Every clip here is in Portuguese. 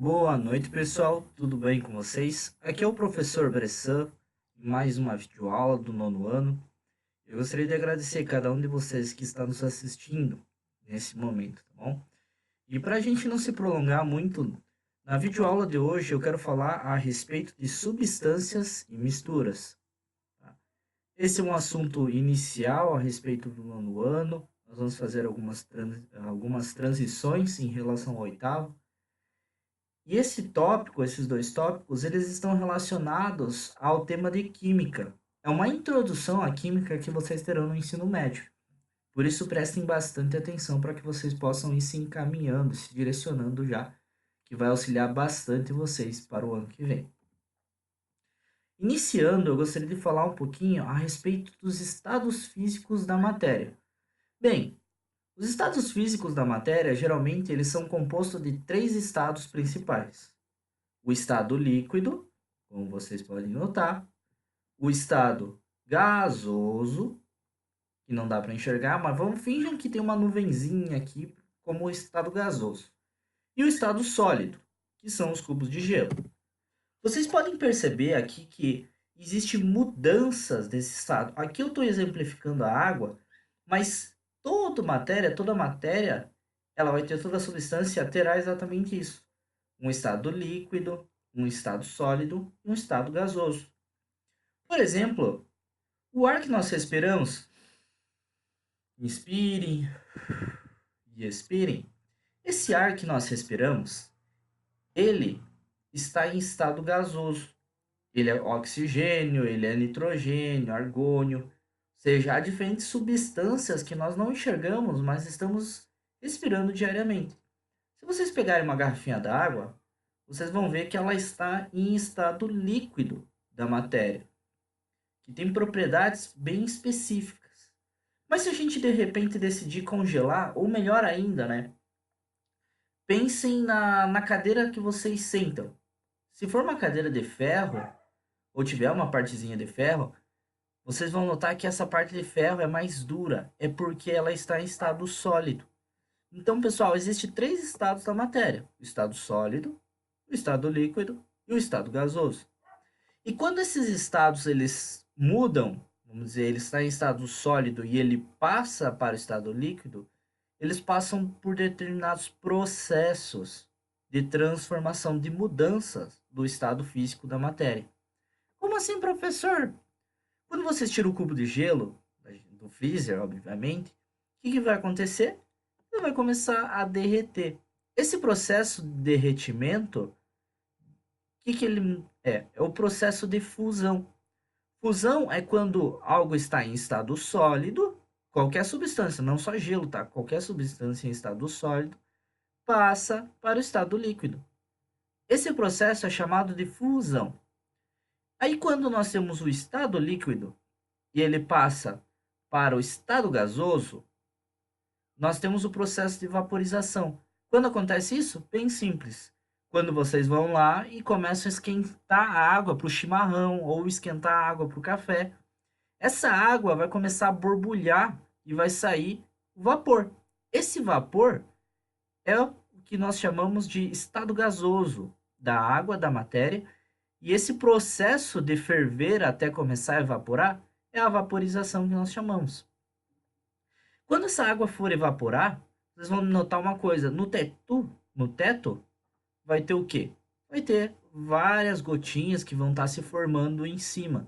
Boa noite, pessoal. Tudo bem com vocês? Aqui é o professor Bressan, em mais uma videoaula do nono ano. Eu gostaria de agradecer cada um de vocês que está nos assistindo nesse momento, tá bom? E para a gente não se prolongar muito, na videoaula de hoje eu quero falar a respeito de substâncias e misturas. Tá? Esse é um assunto inicial a respeito do nono ano. Nós vamos fazer algumas transições em relação ao oitavo. E esse tópico, esses dois tópicos, eles estão relacionados ao tema de química. É uma introdução à química que vocês terão no ensino médio. Por isso, prestem bastante atenção para que vocês possam ir se encaminhando, se direcionando já, que vai auxiliar bastante vocês para o ano que vem. Iniciando, eu gostaria de falar um pouquinho a respeito dos estados físicos da matéria. Bem, os estados físicos da matéria, geralmente, eles são compostos de três estados principais: o estado líquido, como vocês podem notar, o estado gasoso, que não dá para enxergar, mas vamos fingir que tem uma nuvenzinha aqui como o estado gasoso, e o estado sólido, que são os cubos de gelo. Vocês podem perceber aqui que existem mudanças desse estado. Aqui eu estou exemplificando a água, mas toda matéria, ela vai ter toda a substância, terá exatamente isso: um estado líquido, um estado sólido e um estado gasoso. Por exemplo, o ar que nós respiramos, inspirem e expirem, esse ar que nós respiramos, ele está em estado gasoso. Ele é oxigênio, ele é nitrogênio, argônio, ou seja, há diferentes substâncias que nós não enxergamos, mas estamos respirando diariamente. Se vocês pegarem uma garrafinha d'água, vocês vão ver que ela está em estado líquido da matéria, que tem propriedades bem específicas. Mas se a gente de repente decidir congelar, ou melhor ainda, né? Pensem na cadeira que vocês sentam. Se for uma cadeira de ferro, ou tiver uma partezinha de ferro, vocês vão notar que essa parte de ferro é mais dura. É porque ela está em estado sólido. Então, pessoal, existem três estados da matéria: o estado sólido, o estado líquido e o estado gasoso. E quando esses estados eles mudam, vamos dizer, ele está em estado sólido e ele passa para o estado líquido, eles passam por determinados processos de transformação, de mudanças do estado físico da matéria. Como assim, professor? Quando você tira o cubo de gelo do freezer, obviamente, o que vai acontecer? Ele vai começar a derreter. Esse processo de derretimento, que ele é? É o processo de fusão. Fusão é quando algo está em estado sólido, qualquer substância, não só gelo, tá? Qualquer substância em estado sólido passa para o estado líquido. Esse processo é chamado de fusão. Aí, quando nós temos o estado líquido e ele passa para o estado gasoso, nós temos o processo de vaporização. Quando acontece isso? Bem simples. Quando vocês vão lá e começam a esquentar a água para o chimarrão ou esquentar a água para o café, essa água vai começar a borbulhar e vai sair o vapor. Esse vapor é o que nós chamamos de estado gasoso da água, da matéria, e esse processo de ferver até começar a evaporar é a vaporização que nós chamamos. Quando essa água for evaporar, vocês vão notar uma coisa: no teto vai ter o quê? Vai ter várias gotinhas que vão estar se formando em cima.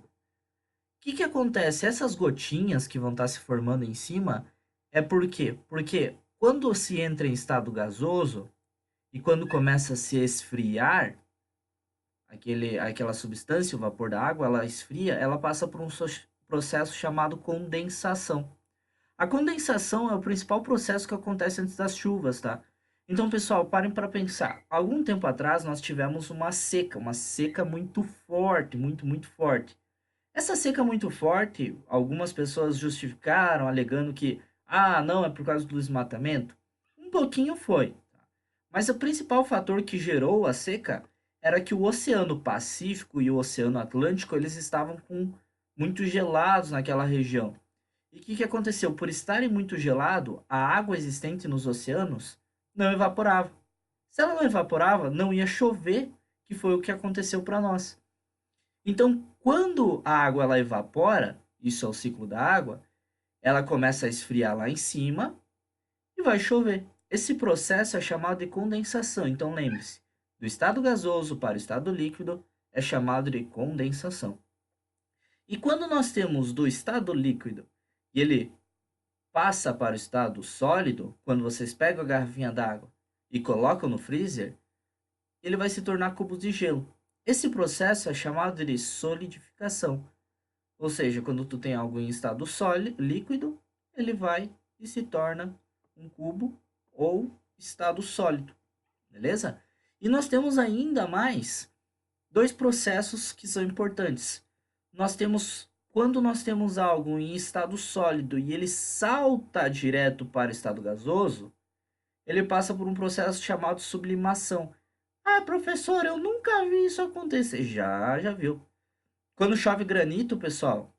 Que acontece? Essas gotinhas que vão estar se formando em cima é por quê? Porque quando se entra em estado gasoso e quando começa a se esfriar, aquela substância, o vapor da água, ela esfria, ela passa por um processo chamado condensação. A condensação é o principal processo que acontece antes das chuvas, tá? Então, pessoal, parem para pensar. Algum tempo atrás nós tivemos uma seca muito forte, muito forte. Essa seca muito forte, algumas pessoas justificaram, alegando que, não, é por causa do desmatamento. Um pouquinho foi. Mas o principal fator que gerou a seca era que o Oceano Pacífico e o Oceano Atlântico, eles estavam muito gelados naquela região. E o que aconteceu? Por estarem muito gelado, a água existente nos oceanos não evaporava. Se ela não evaporava, não ia chover, que foi o que aconteceu para nós. Então, quando a água ela evapora, isso é o ciclo da água, ela começa a esfriar lá em cima e vai chover. Esse processo é chamado de condensação. Então, lembre-se, do estado gasoso para o estado líquido é chamado de condensação. E quando nós temos do estado líquido e ele passa para o estado sólido, quando vocês pegam a garrafinha d'água e colocam no freezer, ele vai se tornar cubos de gelo. Esse processo é chamado de solidificação. Ou seja, quando tu tem algo em estado sólido, líquido, ele vai e se torna um cubo ou estado sólido, beleza? E nós temos ainda mais dois processos que são importantes. Nós temos quando nós temos algo em estado sólido e ele salta direto para o estado gasoso, ele passa por um processo chamado sublimação. Ah, professor, eu nunca vi isso acontecer. Já viu. Quando chove granito, pessoal,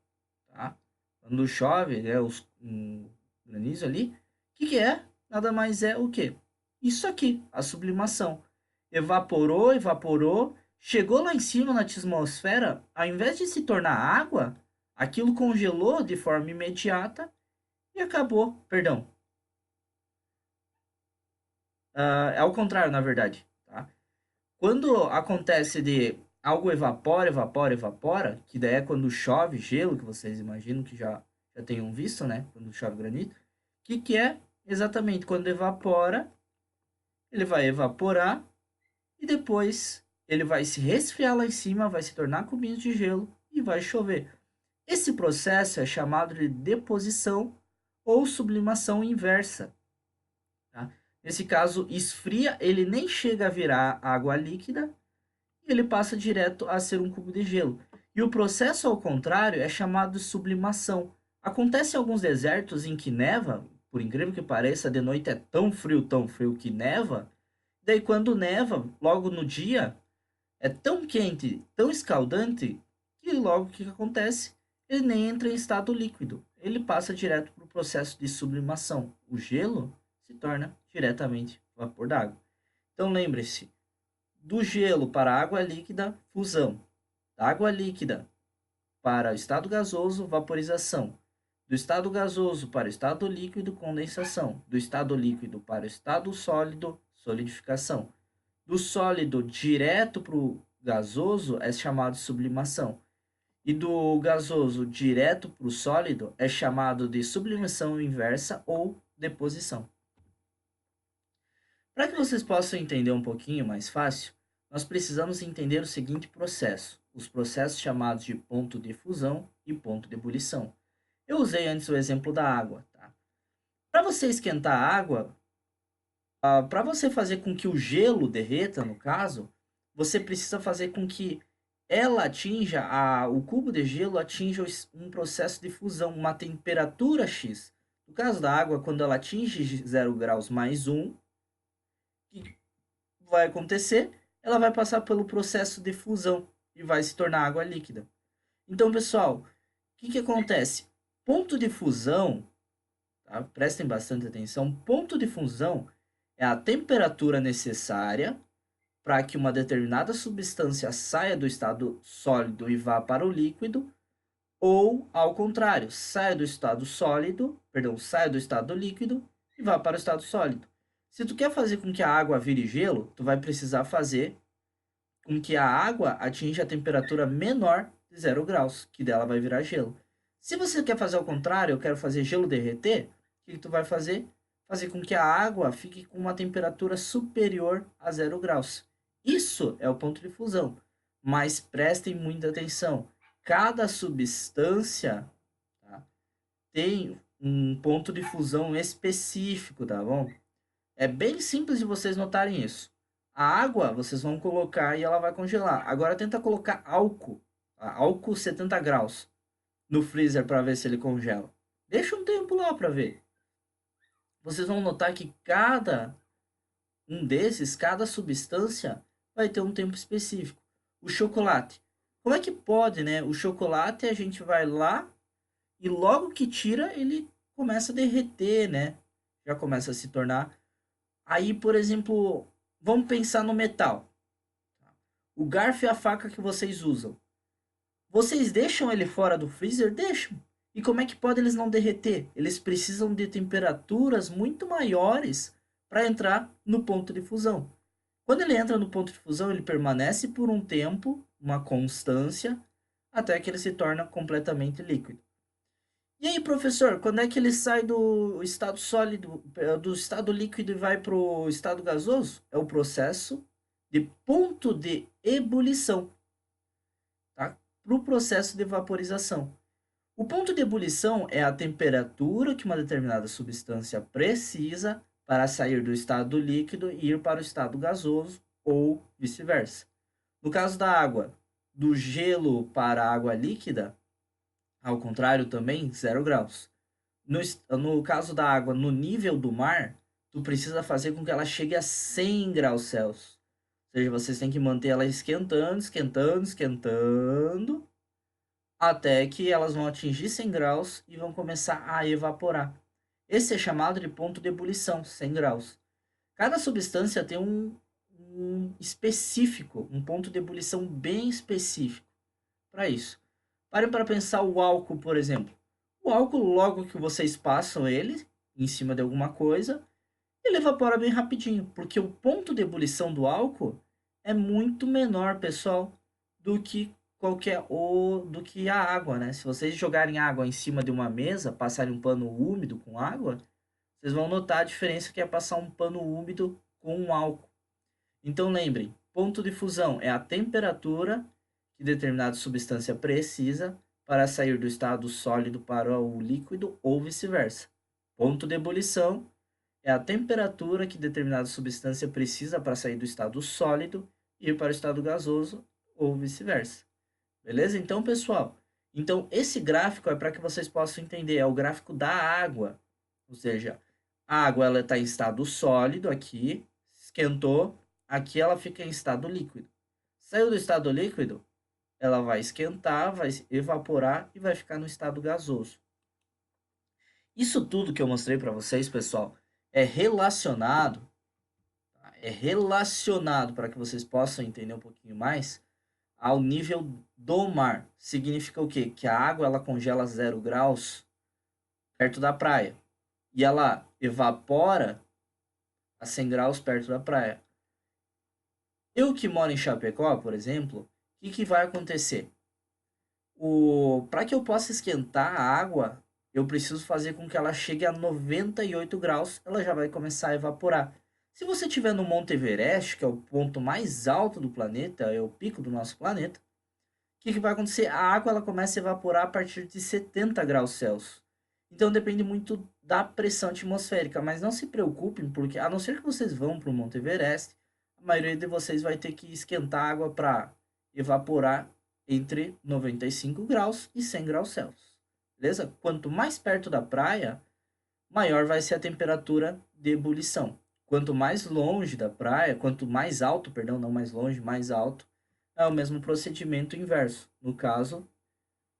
tá? Quando chove, né, granizo ali, o que é? Nada mais é o quê? Isso aqui, a sublimação. Evaporou, evaporou, chegou lá em cima na atmosfera, ao invés de se tornar água, aquilo congelou de forma imediata e acabou. Perdão, é ao contrário, na verdade, tá? Quando acontece de algo evapora, evapora, evapora, que daí é quando chove gelo, que vocês imaginam que já tenham visto, né? Quando chove granito. O que é exatamente quando evapora, ele vai evaporar e depois ele vai se resfriar lá em cima, vai se tornar cubinhos de gelo e vai chover. Esse processo é chamado de deposição ou sublimação inversa. Tá? Nesse caso, esfria, ele nem chega a virar água líquida e ele passa direto a ser um cubo de gelo. E o processo ao contrário é chamado de sublimação. Acontece em alguns desertos em que neva, por incrível que pareça, de noite é tão frio que neva. Daí quando neva, logo no dia, é tão quente, tão escaldante, que logo o que acontece? Ele nem entra em estado líquido. Ele passa direto para o processo de sublimação. O gelo se torna diretamente vapor d'água. Então lembre-se, do gelo para a água líquida, fusão. Da água líquida para o estado gasoso, vaporização. Do estado gasoso para o estado líquido, condensação. Do estado líquido para o estado sólido, solidificação. Do sólido direto para o gasoso é chamado de sublimação. E do gasoso direto para o sólido é chamado de sublimação inversa ou deposição. Para que vocês possam entender um pouquinho mais fácil, nós precisamos entender o seguinte processo: os processos chamados de ponto de fusão e ponto de ebulição. Eu usei antes o exemplo da água. Tá? Para você esquentar a água, para você fazer com que o gelo derreta, no caso, você precisa fazer com que ela atinja, o cubo de gelo atinja um processo de fusão, uma temperatura X. No caso da água, quando ela atinge 0 graus mais 1, o que vai acontecer? Ela vai passar pelo processo de fusão e vai se tornar água líquida. Então, pessoal, o que acontece? Ponto de fusão, tá? Prestem bastante atenção, ponto de fusão é a temperatura necessária para que uma determinada substância saia do estado sólido e vá para o líquido, ou ao contrário, saia do estado sólido, perdão, saia do estado líquido e vá para o estado sólido. Se tu quer fazer com que a água vire gelo, tu vai precisar fazer com que a água atinja a temperatura menor de 0 graus, que dela vai virar gelo. Se você quer fazer ao contrário, eu quero fazer gelo derreter, o que tu vai fazer? Fazer com que a água fique com uma temperatura superior a 0 graus. Isso é o ponto de fusão. Mas prestem muita atenção. Cada substância, tá, tem um ponto de fusão específico, tá bom? É bem simples de vocês notarem isso. A água vocês vão colocar e ela vai congelar. Agora tenta colocar álcool, tá? Álcool 70 graus no freezer para ver se ele congela. Deixa um tempo lá para ver. Vocês vão notar que cada um desses, cada substância vai ter um tempo específico. O chocolate. Como é que pode, né? O chocolate a gente vai lá e logo que tira ele começa a derreter, né? Já começa a se tornar. Aí, por exemplo, vamos pensar no metal. O garfo e a faca que vocês usam. Vocês deixam ele fora do freezer? Deixam. E como é que pode eles não derreter? Eles precisam de temperaturas muito maiores para entrar no ponto de fusão. Quando ele entra no ponto de fusão, ele permanece por um tempo, uma constância, até que ele se torna completamente líquido. E aí, professor, quando é que ele sai do estado sólido, do estado líquido e vai para o estado gasoso? É o processo de ponto de ebulição, tá? Para o processo de vaporização. O ponto de ebulição é a temperatura que uma determinada substância precisa para sair do estado líquido e ir para o estado gasoso ou vice-versa. No caso da água, do gelo para a água líquida, ao contrário também, 0 graus. No caso da água no nível do mar, tu precisa fazer com que ela chegue a 100 graus Celsius. Ou seja, vocês têm que manter ela esquentando, esquentando, esquentando, até que elas vão atingir 100 graus e vão começar a evaporar. Esse é chamado de ponto de ebulição, 100 graus. Cada substância tem um específico, um ponto de ebulição bem específico para isso. Parem para pensar o álcool, por exemplo. O álcool, logo que vocês passam ele em cima de alguma coisa, ele evapora bem rapidinho, porque o ponto de ebulição do álcool é muito menor, pessoal, do que do que a água, né? Se vocês jogarem água em cima de uma mesa, passarem um pano úmido com água, vocês vão notar a diferença que é passar um pano úmido com um álcool. Então lembrem, ponto de fusão é a temperatura que determinada substância precisa para sair do estado sólido para o líquido ou vice-versa. Ponto de ebulição é a temperatura que determinada substância precisa para sair do estado sólido e ir para o estado gasoso ou vice-versa. Beleza? Então, pessoal, então esse gráfico é para que vocês possam entender, é o gráfico da água. Ou seja, a água ela está em estado sólido aqui, esquentou, aqui ela fica em estado líquido. Saiu do estado líquido, ela vai esquentar, vai evaporar e vai ficar no estado gasoso. Isso tudo que eu mostrei para vocês, pessoal, é relacionado para que vocês possam entender um pouquinho mais ao nível do mar. Significa o quê? Que a água ela congela 0 graus perto da praia e ela evapora a 100 graus perto da praia. Eu que moro em Chapecó, por exemplo, o que vai acontecer? Para que eu possa esquentar a água, eu preciso fazer com que ela chegue a 98 graus, ela já vai começar a evaporar. Se você estiver no Monte Everest, que é o ponto mais alto do planeta, é o pico do nosso planeta, o que vai acontecer? A água ela começa a evaporar a partir de 70 graus Celsius. Então depende muito da pressão atmosférica, mas não se preocupem, porque a não ser que vocês vão para o Monte Everest, a maioria de vocês vai ter que esquentar a água para evaporar entre 95 graus e 100 graus Celsius. Beleza? Quanto mais perto da praia, maior vai ser a temperatura de ebulição. Quanto mais longe da praia, quanto mais alto, perdão, não mais longe, mais alto, é o mesmo procedimento inverso. No caso,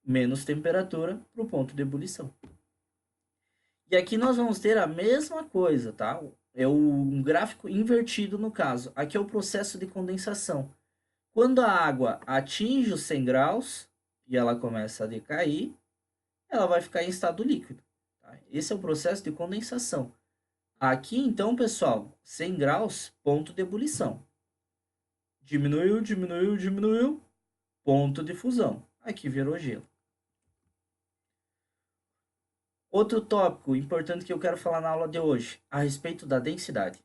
menos temperatura para o ponto de ebulição. E aqui nós vamos ter a mesma coisa, tá? É um gráfico invertido no caso. Aqui é o processo de condensação. Quando a água atinge os 100 graus e ela começa a decair, ela vai ficar em estado líquido. Tá? Esse é o processo de condensação. Aqui, então, pessoal, 100 graus, ponto de ebulição. Diminuiu, diminuiu, diminuiu, ponto de fusão. Aqui virou gelo. Outro tópico importante que eu quero falar na aula de hoje, a respeito da densidade.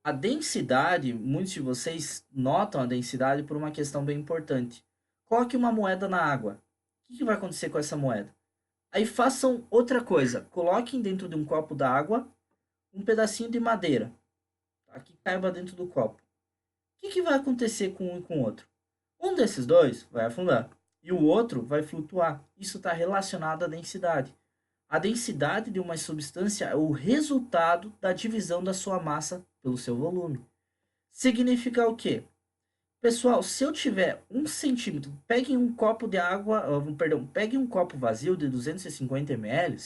A densidade, muitos de vocês notam a densidade por uma questão bem importante. Coloque uma moeda na água. O que vai acontecer com essa moeda? Aí façam outra coisa. Coloquem dentro de um copo d'água um pedacinho de madeira, tá? Que caiba dentro do copo. O que vai acontecer com um e com o outro? Um desses dois vai afundar e o outro vai flutuar. Isso está relacionado à densidade. A densidade de uma substância é o resultado da divisão da sua massa pelo seu volume. Significa o quê? Pessoal, se eu tiver 1 centímetro, peguem um copo de água, perdão, peguem um copo vazio de 250 ml.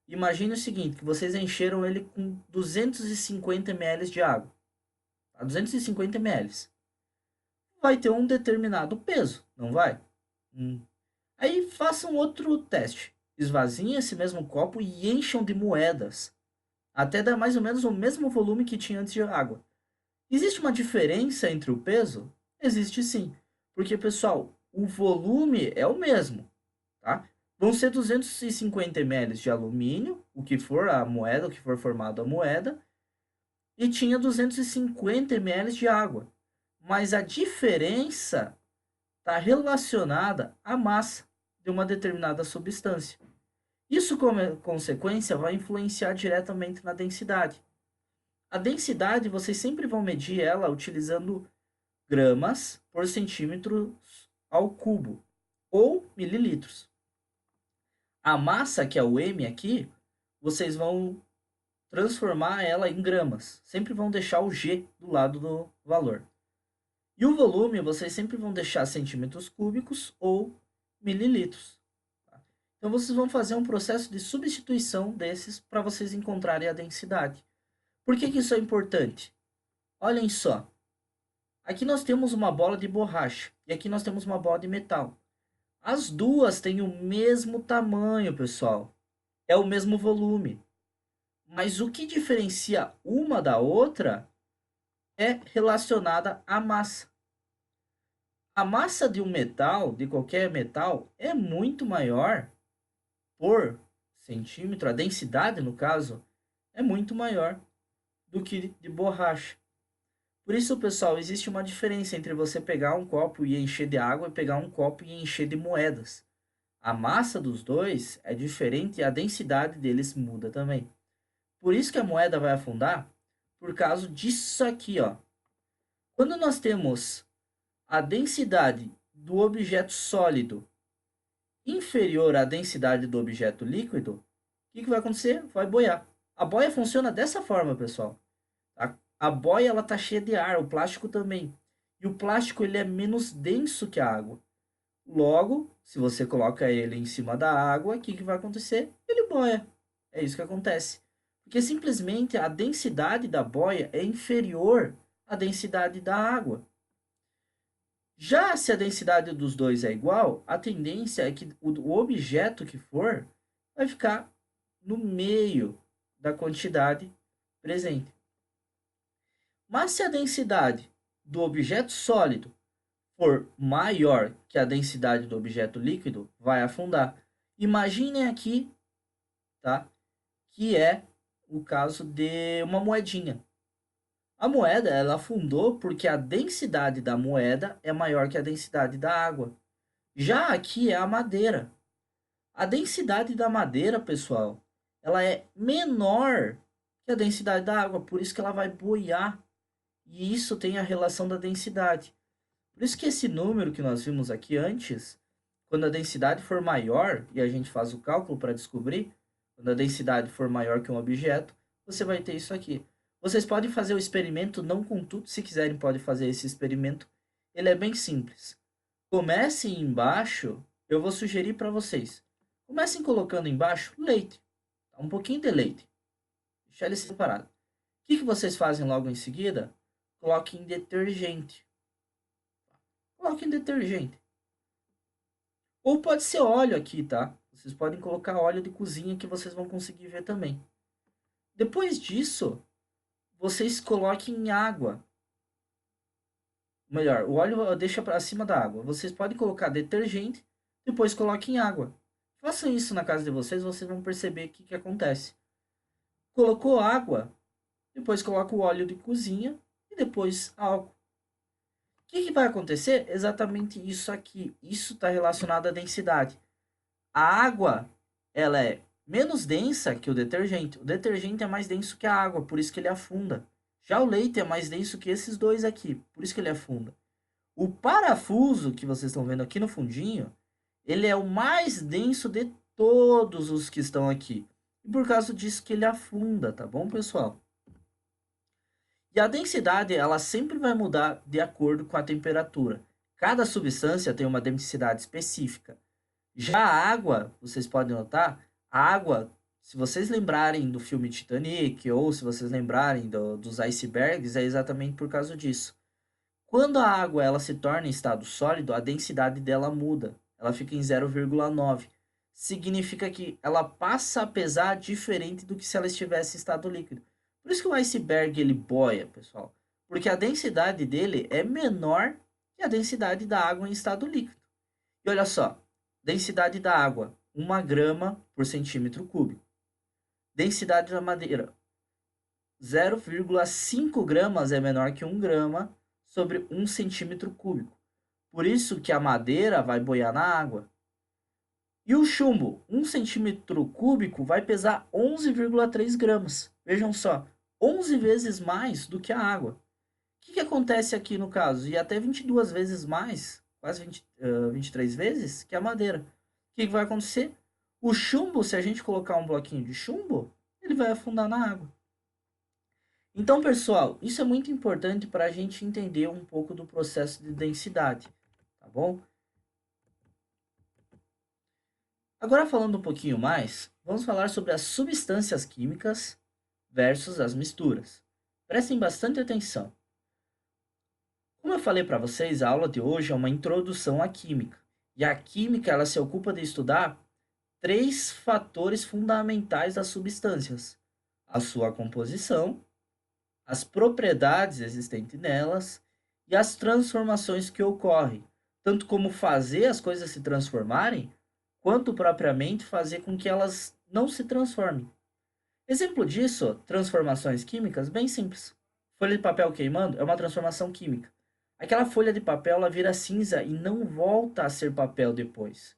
Imagine o seguinte, que vocês encheram ele com 250 ml de água. a 250 ml, vai ter um determinado peso, não vai? Aí façam outro teste. Esvaziem esse mesmo copo e encham de moedas, até dar mais ou menos o mesmo volume que tinha antes de água. Existe uma diferença entre o peso? Existe sim. Porque, pessoal, o volume é o mesmo, tá? Vão ser 250 ml de alumínio, o que for a moeda, o que for formado a moeda, e tinha 250 ml de água. Mas a diferença está relacionada à massa de uma determinada substância. Isso, como consequência, vai influenciar diretamente na densidade. A densidade, vocês sempre vão medir ela utilizando gramas por centímetro ao cubo ou mililitros. A massa, que é o M aqui, vocês vão transformar ela em gramas. Sempre vão deixar o G do lado do valor. E o volume, vocês sempre vão deixar centímetros cúbicos ou mililitros. Então, vocês vão fazer um processo de substituição desses para vocês encontrarem a densidade. Por que isso é importante? Olhem só. Aqui nós temos uma bola de borracha e aqui nós temos uma bola de metal. As duas têm o mesmo tamanho, pessoal. É o mesmo volume. Mas o que diferencia uma da outra é relacionada à massa. A massa de um metal, de qualquer metal, é muito maior por centímetro, a densidade, no caso, é muito maior do que de borracha. Por isso, pessoal, existe uma diferença entre você pegar um copo e encher de água e pegar um copo e encher de moedas. A massa dos dois é diferente e a densidade deles muda também. Por isso que a moeda vai afundar, por causa disso aqui, ó. Quando nós temos a densidade do objeto sólido inferior à densidade do objeto líquido, o que vai acontecer? Vai boiar. A boia funciona dessa forma, pessoal. A boia ela tá cheia de ar, o plástico também. E o plástico ele é menos denso que a água. Logo, se você coloca ele em cima da água, o que vai acontecer? Ele boia. É isso que acontece. Porque simplesmente a densidade da boia é inferior à densidade da água. Já se a densidade dos dois é igual, a tendência é que o objeto que for vai ficar no meio da quantidade presente. Mas se a densidade do objeto sólido for maior que a densidade do objeto líquido, vai afundar. Imaginem aqui, tá? Que é o caso de uma moedinha. A moeda ela afundou porque a densidade da moeda é maior que a densidade da água. Já aqui é a madeira. A densidade da madeira, pessoal, ela é menor que a densidade da água, por isso que ela vai boiar. E isso tem a relação da densidade. Por isso que esse número que nós vimos aqui antes, quando a densidade for maior, e a gente faz o cálculo para descobrir, quando a densidade for maior que um objeto, você vai ter isso aqui. Vocês podem fazer o experimento, não com tudo, se quiserem pode fazer esse experimento. Ele é bem simples. Comecem embaixo, eu vou sugerir para vocês. Comecem colocando embaixo leite, um pouquinho de leite. Deixar ele separado. O que vocês fazem logo em seguida? Coloquem detergente. Coloquem detergente. Ou pode ser óleo aqui, tá? Vocês podem colocar óleo de cozinha que vocês vão conseguir ver também. Depois disso, vocês coloquem água. Melhor, o óleo deixa para cima da água. Vocês podem colocar detergente, depois coloquem água. Façam isso na casa de vocês, vocês vão perceber o que acontece. Colocou água, depois coloca o óleo de cozinha e depois álcool. O que vai acontecer? Exatamente isso aqui. Isso está relacionado à densidade. A água ela é menos densa que o detergente. O detergente é mais denso que a água, por isso que ele afunda. Já o leite é mais denso que esses dois aqui, por isso que ele afunda. O parafuso que vocês estão vendo aqui no fundinho, ele é o mais denso de todos os que estão aqui. E por causa disso que ele afunda, tá bom, pessoal? E a densidade, ela sempre vai mudar de acordo com a temperatura. Cada substância tem uma densidade específica. Já a água, vocês podem notar, a água, Se vocês lembrarem do filme Titanic, ou se vocês lembrarem dos icebergs, é exatamente por causa disso. Quando a água ela se torna em estado sólido, a densidade dela muda. Ela fica em 0,9. Significa que ela passa a pesar diferente do que se ela estivesse em estado líquido. Por isso que o iceberg ele boia, pessoal. Porque a densidade dele é menor que a densidade da água em estado líquido. E olha só, densidade da água, 1 grama por centímetro cúbico. Densidade da madeira, 0,5 gramas é menor que 1 grama sobre 1 centímetro cúbico. Por isso que a madeira vai boiar na água. E o chumbo, 1 centímetro cúbico vai pesar 11,3 gramas. Vejam só, 11 vezes mais do que a água. O que acontece aqui no caso? E até 22 vezes mais, quase 23 vezes, que a madeira. O que vai acontecer? O chumbo, se a gente colocar um bloquinho de chumbo, ele vai afundar na água. Então, pessoal, isso é muito importante para a gente entender um pouco do processo de densidade, tá bom? Agora, falando um pouquinho mais, vamos falar sobre as substâncias químicas versus as misturas. Prestem bastante atenção. Como eu falei para vocês, a aula de hoje é uma introdução à química. E a química ela se ocupa de estudar 3 fatores fundamentais das substâncias: a sua composição, as propriedades existentes nelas e as transformações que ocorrem, tanto como fazer as coisas se transformarem, quanto propriamente fazer com que elas não se transformem. Exemplo disso, transformações químicas, bem simples. Folha de papel queimando é uma transformação química. Aquela folha de papel ela vira cinza e não volta a ser papel depois.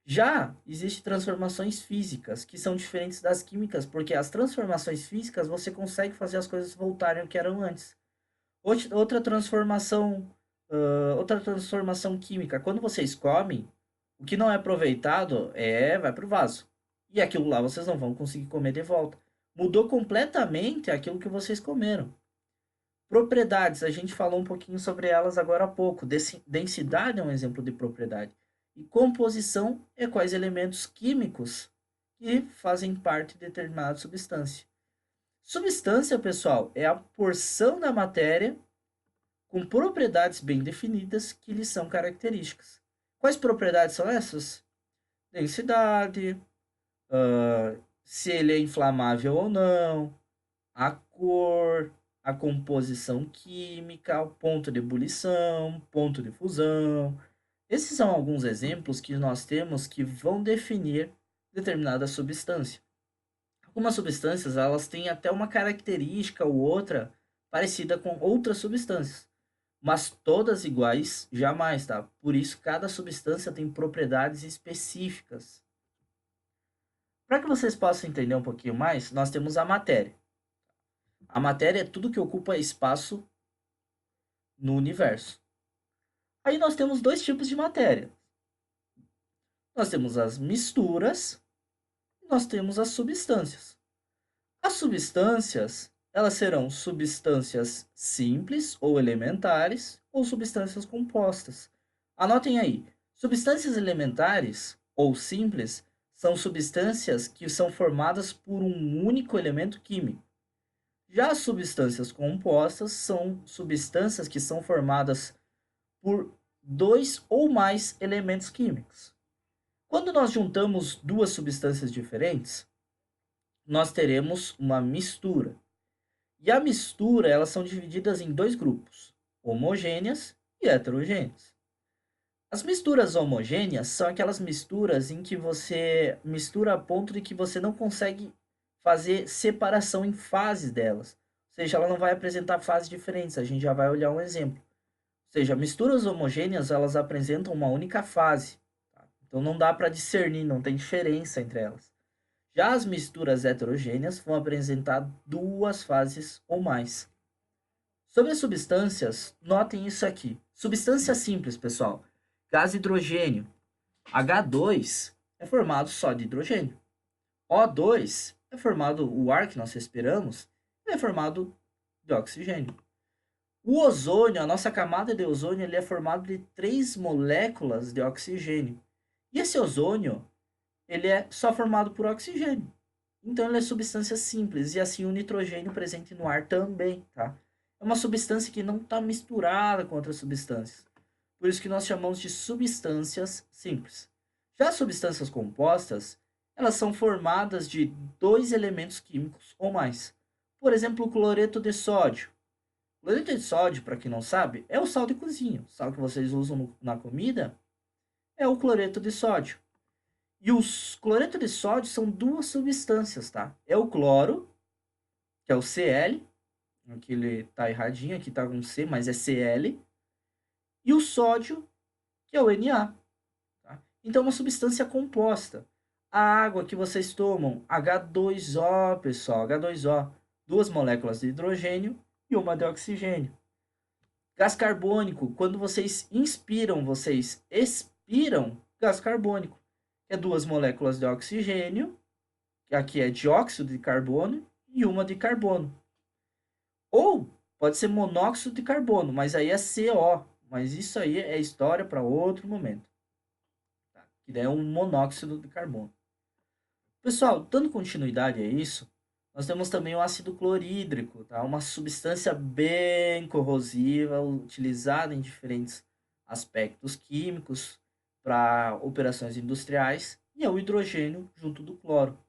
Já existem transformações físicas, que são diferentes das químicas, porque as transformações físicas você consegue fazer as coisas voltarem ao que eram antes. Outra transformação química, quando vocês comem, o que não é aproveitado vai para o vaso. E aquilo lá vocês não vão conseguir comer de volta. Mudou completamente aquilo que vocês comeram. Propriedades, a gente falou um pouquinho sobre elas agora há pouco. Densidade é um exemplo de propriedade. E composição é quais elementos químicos que fazem parte de determinada substância. Substância, pessoal, é a porção da matéria com propriedades bem definidas que lhes são características. Quais propriedades são essas? Densidade, se ele é inflamável ou não, a cor, a composição química, o ponto de ebulição, ponto de fusão. Esses são alguns exemplos que nós temos que vão definir determinada substância. Algumas substâncias elas têm até uma característica ou outra parecida com outras substâncias, mas todas iguais jamais, tá? Por isso cada substância tem propriedades específicas. Para que vocês possam entender um pouquinho mais, nós temos a matéria. A matéria é tudo que ocupa espaço no universo. Aí nós temos 2 tipos de matéria. Nós temos as misturas e nós temos as substâncias. As substâncias, elas serão substâncias simples ou elementares ou substâncias compostas. Anotem aí, substâncias elementares ou simples são substâncias que são formadas por um único elemento químico. Já as substâncias compostas são substâncias que são formadas por 2 ou mais elementos químicos. Quando nós juntamos 2 substâncias diferentes, nós teremos uma mistura. E a mistura, elas são divididas em 2 grupos, homogêneas e heterogêneas. As misturas homogêneas são aquelas misturas em que você mistura a ponto de que você não consegue fazer separação em fases delas. Ou seja, ela não vai apresentar fases diferentes, a gente já vai olhar um exemplo. Ou seja, misturas homogêneas, elas apresentam uma única fase. Tá? Então não dá para discernir, não tem diferença entre elas. Já as misturas heterogêneas vão apresentar 2 fases ou mais. Sobre as substâncias, notem isso aqui. Substância simples, pessoal. Gás hidrogênio. H2 é formado só de hidrogênio. O2 é formado, o ar que nós respiramos, é formado de oxigênio. O ozônio, a nossa camada de ozônio, ele é formado de 3 moléculas de oxigênio. E esse ozônio, ele é só formado por oxigênio. Então ele é substância simples, e assim o nitrogênio presente no ar também, tá? É uma substância que não está misturada com outras substâncias. Por isso que nós chamamos de substâncias simples. Já as substâncias compostas, elas são formadas de dois elementos químicos ou mais. Por exemplo, o cloreto de sódio. O cloreto de sódio, para quem não sabe, é o sal de cozinha. O sal que vocês usam na comida é o cloreto de sódio. E os cloreto de sódio são duas substâncias, tá? É o cloro, que é o Cl, aqui ele tá erradinho, aqui tá com C, mas é Cl, e o sódio, que é o Na. Tá? Então, é uma substância composta. A água que vocês tomam, H2O, pessoal, H2O, duas moléculas de hidrogênio e uma de oxigênio. Gás carbônico, quando vocês inspiram, vocês expiram gás carbônico, que é duas moléculas de oxigênio, que aqui é dióxido de carbono, e uma de carbono. Ou pode ser monóxido de carbono, mas aí é CO. Mas isso aí é história para outro momento. Tá? Que daí é um monóxido de carbono. Pessoal, dando continuidade a isso, nós temos também o ácido clorídrico, tá? Uma substância bem corrosiva, utilizada em diferentes aspectos químicos para operações industriais, e é o hidrogênio junto do cloro.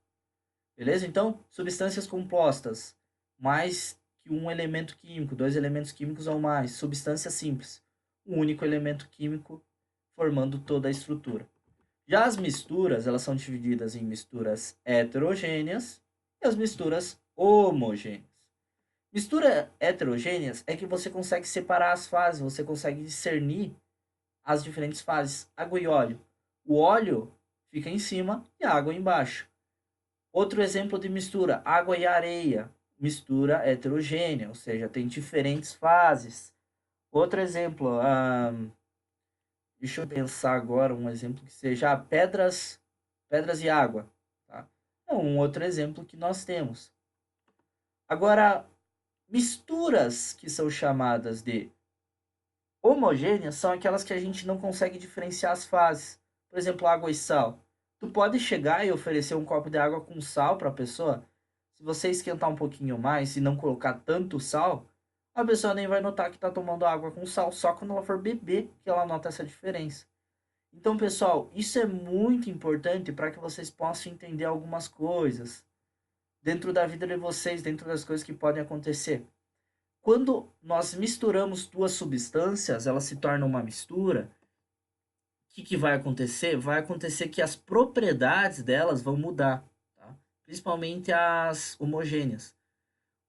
Beleza? Então, substâncias compostas, mais que um elemento químico, dois elementos químicos ou mais, substância simples, um único elemento químico formando toda a estrutura. Já as misturas, elas são divididas em misturas heterogêneas e as misturas homogêneas. Mistura heterogêneas é que você consegue separar as fases, você consegue discernir as diferentes fases. Água e óleo. O óleo fica em cima e a água embaixo. Outro exemplo de mistura, água e areia. Mistura heterogênea, ou seja, tem diferentes fases. Outro exemplo, deixa eu pensar agora um exemplo que seja pedras e água. Tá? É um outro exemplo que nós temos. Agora, misturas que são chamadas de homogêneas são aquelas que a gente não consegue diferenciar as fases. Por exemplo, água e sal. Tu pode chegar e oferecer um copo de água com sal para a pessoa. Se você esquentar um pouquinho mais e não colocar tanto sal, a pessoa nem vai notar que está tomando água com sal. Só quando ela for beber que ela nota essa diferença. Então, pessoal, isso é muito importante para que vocês possam entender algumas coisas dentro da vida de vocês, dentro das coisas que podem acontecer. Quando nós misturamos duas substâncias, elas se tornam uma mistura. O que vai acontecer? Vai acontecer que as propriedades delas vão mudar, tá? Principalmente as homogêneas.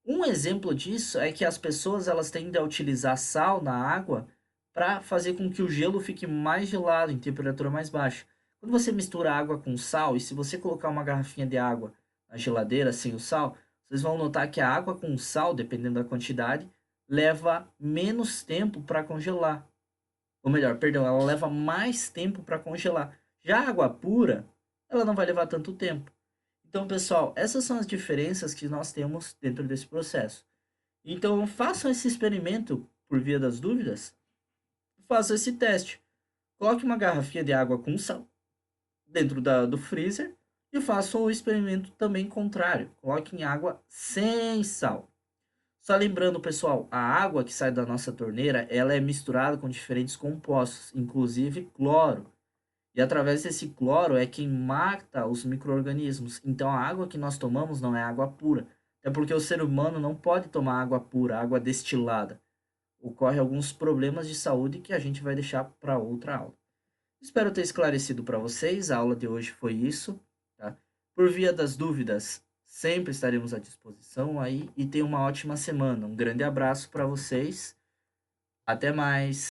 Um exemplo disso é que as pessoas elas tendem a utilizar sal na água para fazer com que o gelo fique mais gelado em temperatura mais baixa. Quando você mistura água com sal, e se você colocar uma garrafinha de água na geladeira sem o sal, vocês vão notar que a água com sal, dependendo da quantidade, leva menos tempo para congelar. Ou melhor, perdão, ela leva mais tempo para congelar. Já a água pura, ela não vai levar tanto tempo. Então, pessoal, essas são as diferenças que nós temos dentro desse processo. Então, façam esse experimento por via das dúvidas. Façam esse teste. Coloque uma garrafinha de água com sal dentro do freezer e façam o experimento também contrário. Coloque em água sem sal. Só lembrando, pessoal, a água que sai da nossa torneira, ela é misturada com diferentes compostos, inclusive cloro. E através desse cloro é quem mata os micro-organismos. Então a água que nós tomamos não é água pura. É porque o ser humano não pode tomar água pura, água destilada. Ocorre alguns problemas de saúde que a gente vai deixar para outra aula. Espero ter esclarecido para vocês. A aula de hoje foi isso. Tá? Por via das dúvidas, sempre estaremos à disposição aí. E tenham uma ótima semana. Um grande abraço para vocês. Até mais.